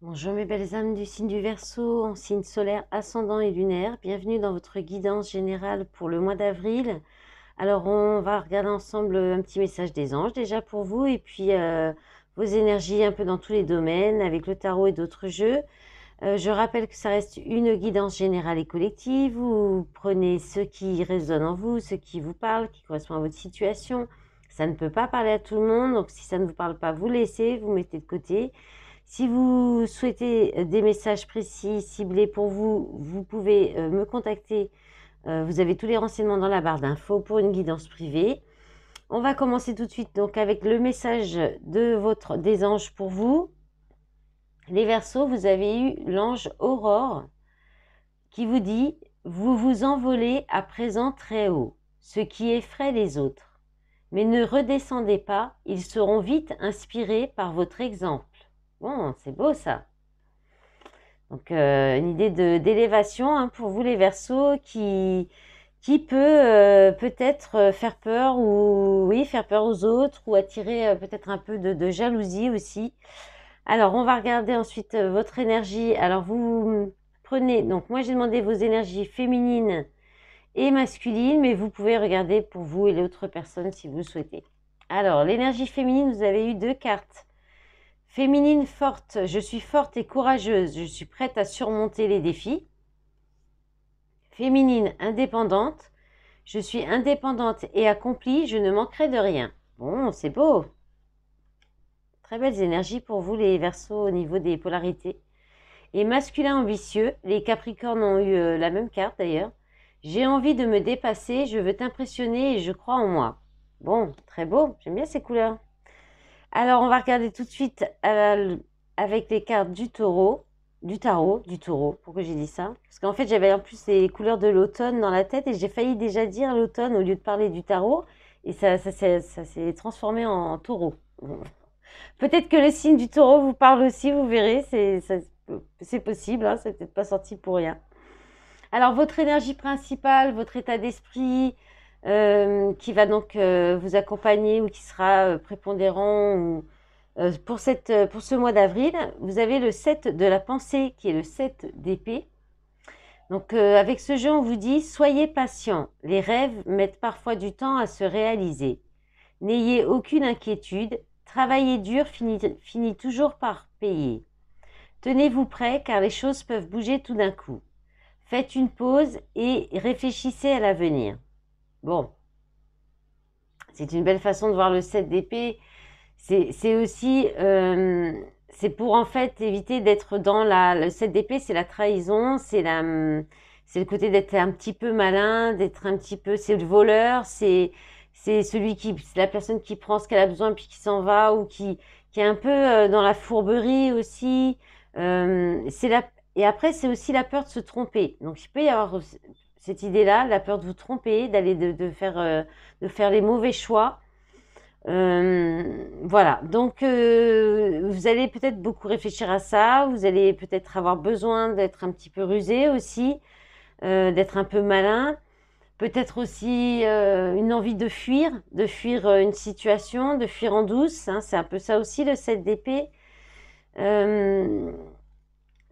Bonjour mes belles âmes du signe du Verseau, en signe solaire ascendant et lunaire. Bienvenue dans votre guidance générale pour le mois d'avril. Alors on va regarder ensemble un petit message des anges déjà pour vous et puis vos énergies un peu dans tous les domaines avec le tarot et d'autres jeux. Je rappelle que ça reste une guidance générale et collective. Vous prenez ce qui résonne en vous, ce qui vous parle, qui correspond à votre situation. Ça ne peut pas parler à tout le monde, donc si ça ne vous parle pas, vous laissez, vous mettez de côté. Si vous souhaitez des messages précis, ciblés pour vous, vous pouvez me contacter. Vous avez tous les renseignements dans la barre d'infos pour une guidance privée. On va commencer tout de suite donc avec le message des anges pour vous. Les Verseaux, vous avez eu l'ange Aurore qui vous dit « Vous vous envolez à présent très haut, ce qui effraie les autres. Mais ne redescendez pas, ils seront vite inspirés par votre exemple. » Bon, c'est beau ça. Donc, une idée d'élévation pour vous les Verseaux qui peut peut-être faire peur ou oui, faire peur aux autres ou attirer peut-être un peu de jalousie aussi. Alors, on va regarder ensuite votre énergie. Alors, vous prenez, donc moi j'ai demandé vos énergies féminines et masculines, mais vous pouvez regarder pour vous et l'autre personne si vous souhaitez. Alors, l'énergie féminine, vous avez eu 2 cartes. Féminine forte, je suis forte et courageuse, je suis prête à surmonter les défis. Féminine indépendante, je suis indépendante et accomplie, je ne manquerai de rien. Bon, c'est beau. Très belles énergies pour vous les Verseaux au niveau des polarités. Et masculin ambitieux, les Capricornes ont eu la même carte d'ailleurs. J'ai envie de me dépasser, je veux t'impressionner et je crois en moi. Bon, très beau, j'aime bien ces couleurs. Alors, on va regarder tout de suite avec les cartes du tarot. Pourquoi j'ai dit ça? Parce qu'en fait, j'avais en plus les couleurs de l'automne dans la tête et j'ai failli déjà dire l'automne au lieu de parler du tarot. Et ça s'est transformé en taureau. Peut-être que le signe du taureau vous parle aussi, vous verrez. C'est possible, hein, c'est peut-être pas sorti pour rien. Alors, votre énergie principale, votre état d'esprit, qui va donc vous accompagner ou qui sera prépondérant ou, pour ce mois d'avril, vous avez le 7 de la pensée qui est le 7 d'épée. Donc avec ce jeu, on vous dit « Soyez patient, les rêves mettent parfois du temps à se réaliser. N'ayez aucune inquiétude, travailler dur finit toujours par payer. Tenez-vous prêt car les choses peuvent bouger tout d'un coup. Faites une pause et réfléchissez à l'avenir. » Bon, c'est une belle façon de voir le 7 d'épée. C'est aussi, c'est pour en fait éviter d'être dans le 7 d'épée, c'est la trahison, c'est le côté d'être un petit peu malin, d'être un petit peu, c'est le voleur, c'est la personne qui prend ce qu'elle a besoin puis qui s'en va ou qui est un peu dans la fourberie aussi. Et après, c'est aussi la peur de se tromper. Donc, il peut y avoir cette idée-là, la peur de vous tromper, de faire les mauvais choix. Voilà, donc vous allez peut-être beaucoup réfléchir à ça, vous allez peut-être avoir besoin d'être un petit peu rusé aussi, d'être un peu malin, peut-être aussi une envie de fuir une situation, de fuir en douce, hein, c'est un peu ça aussi le 7 d'épée.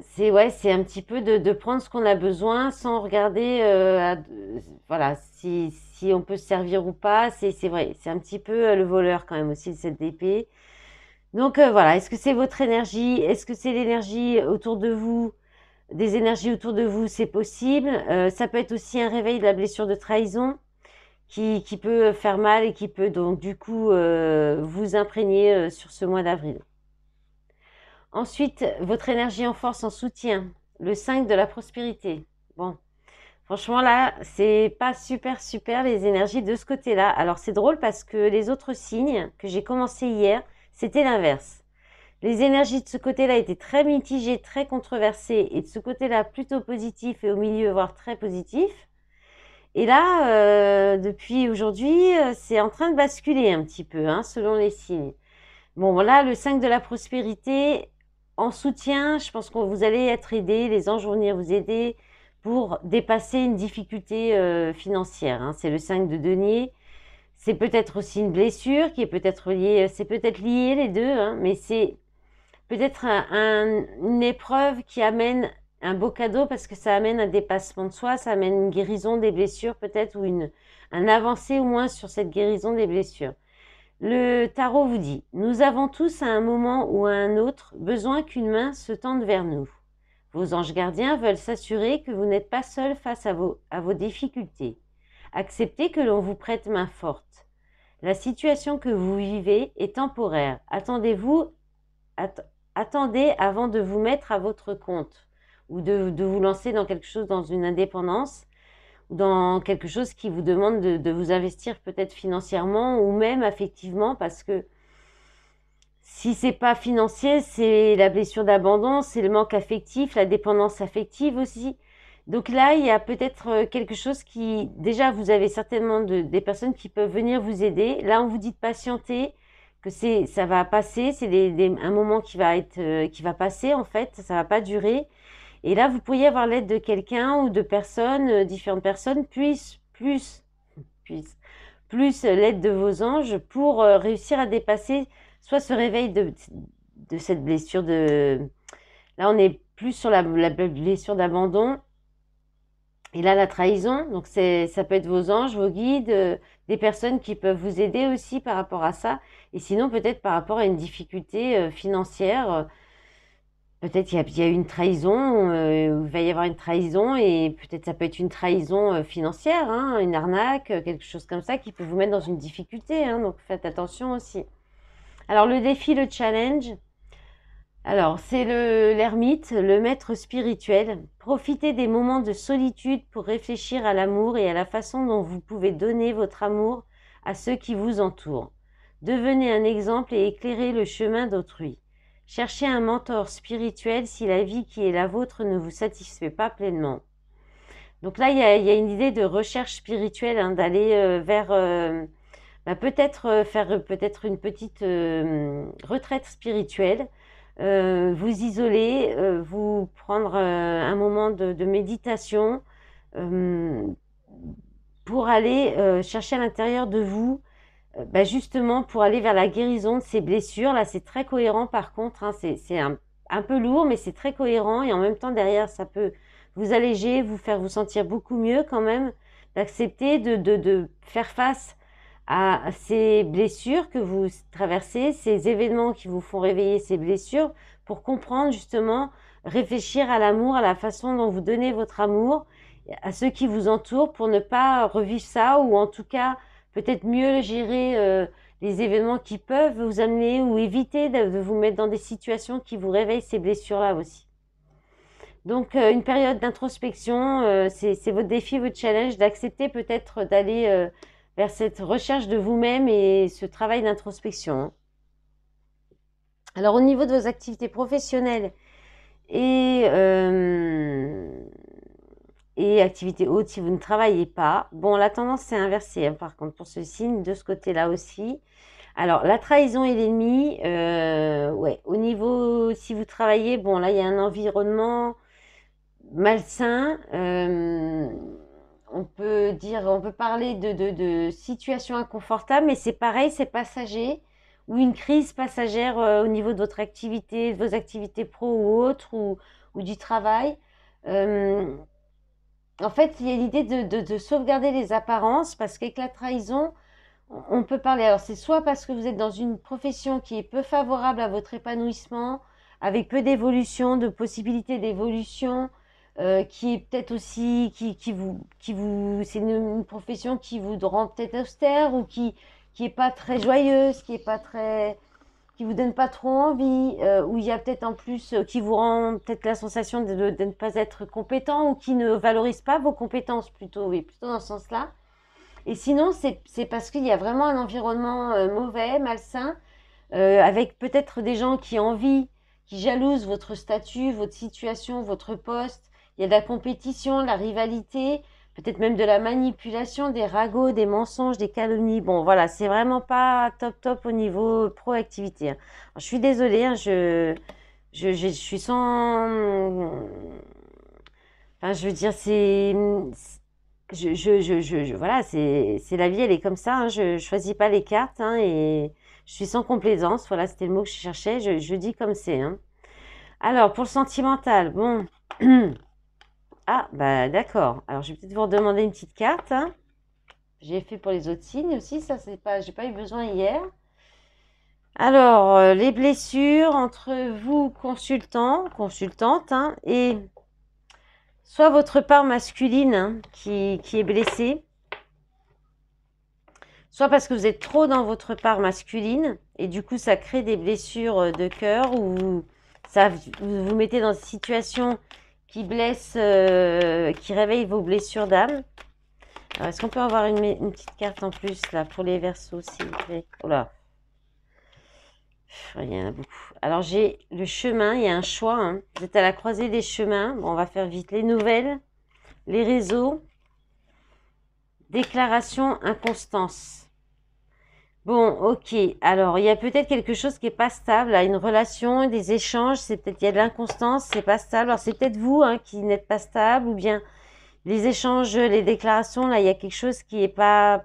C'est un petit peu de prendre ce qu'on a besoin sans regarder voilà, si on peut se servir ou pas. C'est vrai, c'est un petit peu le voleur quand même aussi, le 7 d'épée. Donc voilà, est-ce que c'est votre énergie? Est-ce que c'est l'énergie autour de vous? Des énergies autour de vous, c'est possible. Ça peut être aussi un réveil de la blessure de trahison qui peut faire mal et qui peut donc du coup vous imprégner sur ce mois d'avril. Ensuite, votre énergie en force, en soutien, le 5 de la prospérité. Bon, franchement là, c'est pas super les énergies de ce côté-là. Alors c'est drôle parce que les autres signes que j'ai commencé hier, c'était l'inverse. Les énergies de ce côté-là étaient très mitigées, très controversées, et de ce côté-là plutôt positif et au milieu, voire très positif. Et là, depuis aujourd'hui, c'est en train de basculer un petit peu, hein, selon les signes. Bon, voilà, le 5 de la prospérité, en soutien, je pense que vous allez être aidé, les anges vont venir vous aider pour dépasser une difficulté financière, hein. C'est le 5 de denier. C'est peut-être aussi une blessure qui est peut-être liée, c'est peut-être lié les deux, hein, mais c'est peut-être une épreuve qui amène un beau cadeau parce que ça amène un dépassement de soi, ça amène une guérison des blessures peut-être ou un avancé au moins sur cette guérison des blessures. Le tarot vous dit, nous avons tous à un moment ou à un autre besoin qu'une main se tende vers nous. Vos anges gardiens veulent s'assurer que vous n'êtes pas seul face à vos difficultés. Acceptez que l'on vous prête main forte. La situation que vous vivez est temporaire. Attendez avant de vous mettre à votre compte ou de vous lancer dans quelque chose, dans une indépendance, dans quelque chose qui vous demande de vous investir peut-être financièrement ou même affectivement, parce que si c'est pas financier, c'est la blessure d'abandon, c'est le manque affectif, la dépendance affective aussi. Donc là, il y a peut-être quelque chose qui, déjà, vous avez certainement des personnes qui peuvent venir vous aider. Là, on vous dit de patienter, que ça va passer, c'est un moment qui va passer en fait, ça va pas durer. Et là, vous pourriez avoir l'aide de quelqu'un ou de personnes, différentes personnes, plus l'aide de vos anges pour réussir à dépasser soit ce réveil de cette blessure Là, on est plus sur la blessure d'abandon. Et là, la trahison, donc ça peut être vos anges, vos guides, des personnes qui peuvent vous aider aussi par rapport à ça. Et sinon, peut-être par rapport à une difficulté financière. Peut-être il y a une trahison, il va y avoir une trahison et peut-être ça peut être une trahison financière, hein, une arnaque, quelque chose comme ça qui peut vous mettre dans une difficulté. Hein, donc faites attention aussi. Alors le défi, le challenge. Alors c'est l'ermite, le maître spirituel. Profitez des moments de solitude pour réfléchir à l'amour et à la façon dont vous pouvez donner votre amour à ceux qui vous entourent. Devenez un exemple et éclairez le chemin d'autrui. Cherchez un mentor spirituel si la vie qui est la vôtre ne vous satisfait pas pleinement. Donc là, il y a une idée de recherche spirituelle, hein, d'aller vers peut-être faire peut-être une petite retraite spirituelle, vous isoler, vous prendre un moment de méditation pour aller chercher à l'intérieur de vous justement pour aller vers la guérison de ces blessures. Là, c'est très cohérent par contre, hein, c'est un peu lourd, mais c'est très cohérent et en même temps derrière, ça peut vous alléger, vous faire vous sentir beaucoup mieux quand même, d'accepter de faire face à ces blessures que vous traversez, ces événements qui vous font réveiller ces blessures pour comprendre justement, réfléchir à l'amour, à la façon dont vous donnez votre amour à ceux qui vous entourent pour ne pas revivre ça ou en tout cas peut-être mieux gérer les événements qui peuvent vous amener ou éviter de vous mettre dans des situations qui vous réveillent ces blessures-là aussi. Donc, une période d'introspection, c'est votre défi, votre challenge, d'accepter peut-être d'aller vers cette recherche de vous-même et ce travail d'introspection. Alors, au niveau de vos activités professionnelles et activités hautes, si vous ne travaillez pas, bon, la tendance c'est inversé, hein, par contre, pour ce signe, de ce côté-là aussi. Alors, la trahison et l'ennemi, ouais, au niveau, si vous travaillez, bon, là, il y a un environnement malsain, on peut parler de situation inconfortable, mais c'est pareil, c'est passager, ou une crise passagère au niveau de votre activité, de vos activités pro ou autres, ou du travail. En fait, il y a l'idée de sauvegarder les apparences, parce qu'avec la trahison, on peut parler. Alors, c'est soit parce que vous êtes dans une profession qui est peu favorable à votre épanouissement, avec peu d'évolution, de possibilités d'évolution, qui est peut-être aussi, c'est une profession qui vous rend peut-être austère ou qui est pas très joyeuse, qui vous donne pas trop envie, où il y a peut-être en plus qui vous rend peut-être la sensation de ne pas être compétent ou qui ne valorise pas vos compétences plutôt, oui, plutôt dans ce sens-là. Et sinon, c'est parce qu'il y a vraiment un environnement mauvais, malsain, avec peut-être des gens qui envient, qui jalousent votre statut, votre situation, votre poste. Il y a de la compétition, de la rivalité, peut-être même de la manipulation, des ragots, des mensonges, des calomnies. Bon, voilà, c'est vraiment pas top au niveau proactivité. Alors, je suis désolée, hein, je suis sans... Enfin, je veux dire, voilà, c'est la vie, elle est comme ça. Hein, je choisis pas les cartes, hein, et Je suis sans complaisance, voilà, c'était le mot que je cherchais, je dis comme c'est. Hein. Alors, pour le sentimental, bon. Ah, bah d'accord. Alors, je vais peut-être vous redemander une petite carte. Hein. J'ai fait pour les autres signes aussi, ça, c'est pas, j'ai pas eu besoin hier. Alors, les blessures entre vous, consultante, hein, et soit votre part masculine hein, qui est blessée, soit parce que vous êtes trop dans votre part masculine, et du coup, ça crée des blessures de cœur, ou ça vous vous mettez dans une situation qui blesse, qui réveille vos blessures d'âme. Alors, est-ce qu'on peut avoir une petite carte en plus, là, pour les Verseaux, s'il vous plaît? Oh là, il y en a beaucoup. Alors, j'ai le chemin, il y a un choix. Hein. Vous êtes à la croisée des chemins. Bon, on va faire vite. Les nouvelles, les réseaux, déclaration, inconstance. Bon, ok. Alors, il y a peut-être quelque chose qui n'est pas stable, là, une relation, des échanges. C'est peut-être, il y a de l'inconstance, c'est pas stable. Alors, c'est peut-être vous hein, qui n'êtes pas stable, ou bien les échanges, les déclarations, là, il y a quelque chose qui est pas,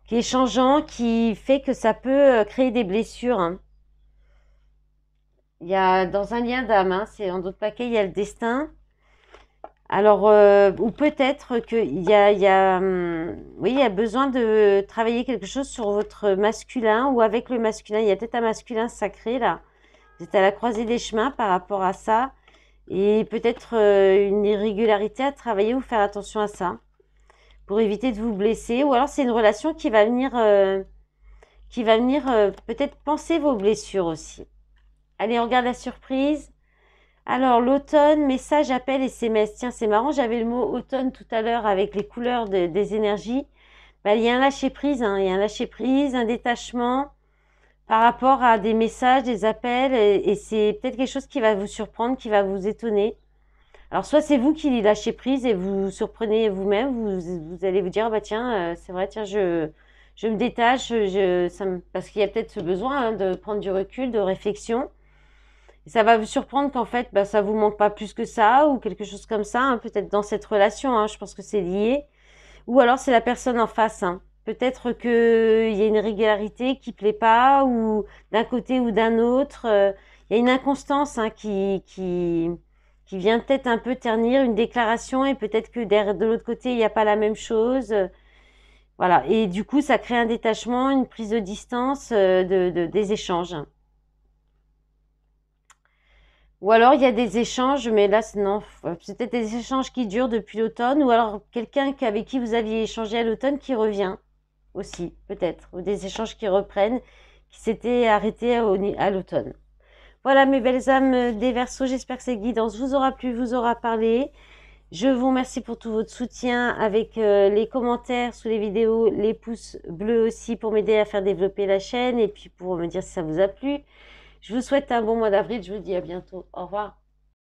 qui est changeant, qui fait que ça peut créer des blessures. Hein. Il y a dans un lien d'âme, hein, c'est en d'autres paquets, il y a le destin. Alors, ou peut-être qu'il oui, il y a besoin de travailler quelque chose sur votre masculin ou avec le masculin. Il y a peut-être un masculin sacré là. Vous êtes à la croisée des chemins par rapport à ça. Et peut-être une irrégularité à travailler ou faire attention à ça pour éviter de vous blesser. Ou alors c'est une relation qui va venir peut-être penser vos blessures aussi. Allez, on regarde la surprise. Alors, l'automne, message, appel, SMS. Tiens, c'est marrant, j'avais le mot automne tout à l'heure avec les couleurs des énergies. Ben, il y a un lâcher-prise, hein, il y a un lâcher-prise, un détachement par rapport à des messages, des appels, et c'est peut-être quelque chose qui va vous surprendre, qui va vous étonner. Alors, soit c'est vous qui lâchez prise et vous surprenez vous-même, vous allez vous dire, ah bah tiens, c'est vrai, tiens, je me détache, parce qu'il y a peut-être ce besoin hein, de prendre du recul, de réflexion. Et ça va vous surprendre qu'en fait, bah, ça vous manque pas plus que ça ou quelque chose comme ça, hein, peut-être dans cette relation, hein, je pense que c'est lié. Ou alors c'est la personne en face. Hein. Peut-être qu'il y a une régularité qui plaît pas ou d'un côté ou d'un autre. Il y a une inconstance hein, qui vient peut-être un peu ternir une déclaration et peut-être que de l'autre côté, il n'y a pas la même chose. Voilà. Et du coup, ça crée un détachement, une prise de distance des échanges. Ou alors il y a des échanges, mais là, non, c'est peut-être des échanges qui durent depuis l'automne, ou alors quelqu'un avec qui vous aviez échangé à l'automne qui revient aussi, peut-être, ou des échanges qui reprennent, qui s'étaient arrêtés à l'automne. Voilà mes belles âmes des Verseaux, j'espère que cette guidance vous aura plu, vous aura parlé. Je vous remercie pour tout votre soutien avec les commentaires sous les vidéos, les pouces bleus aussi pour m'aider à faire développer la chaîne et puis pour me dire si ça vous a plu. Je vous souhaite un bon mois d'avril. Je vous dis à bientôt. Au revoir.